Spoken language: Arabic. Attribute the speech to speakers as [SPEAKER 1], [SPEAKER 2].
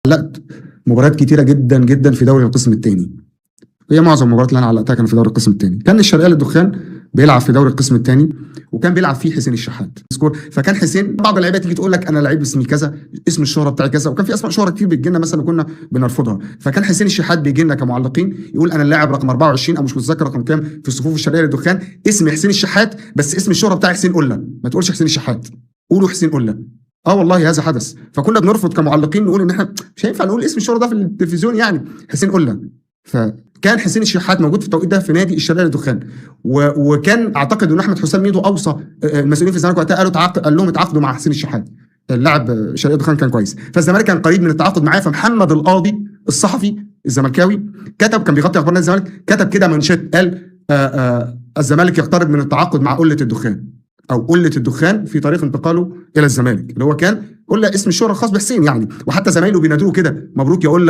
[SPEAKER 1] علقت مباريات كتيره جدا جدا في دوري القسم الثاني. هي معظم المباريات اللي انا علقتها كانت في دوري القسم الثاني. كان الشرقيه للدخان بيلعب في دوري القسم الثاني، وكان بيلعب فيه حسين الشحات سكور. فكان حسين بعض اللعيبه تيجي تقول لك انا لعيب اسمي كذا، اسم الشهره بتاعي كذا، وكان في اسماء شهره كتير بتجي لنا مثلا كنا بنرفضها. فكان حسين الشحات بيجي لنا كمعلقين يقول انا اللاعب رقم 24 او مش متذكر رقم كام في صفوف الشرقيه للدخان، اسمي حسين الشحات، بس اسم الشهره بتاعي حسين قله، ما تقولش حسين الشحات، قولوا حسين قله. والله هذا حدث. فكنا بنرفض كمعلقين نقول ان احنا مش هينفع نقول اسم الشهره ده في التلفزيون، يعني حسين قله. فكان حسين الشحات موجود في التوقيت ده في نادي الشرقيه للدخان، وكان اعتقد ان احمد حسام ميدو اوصى المسؤولين في الزمالك وقتها، قال لهم اتعاقدوا مع حسين الشحات. اللاعب الشرقيه للدخان كان كويس، فالزمالك كان قريب من التعاقد معاه. فمحمد القاضي الصحفي الزملكاوي كان بيغطي اخبار نادي الزمالك، كتب كده منشط قال الزمالك يقترب من التعاقد مع قله الدخان، او قله الدخان في طريق انتقاله الى الزمالك، اللي هو كان قله اسم الشهره الخاص بحسين يعني. وحتى زمايله بينادوه كده مبروك يا قله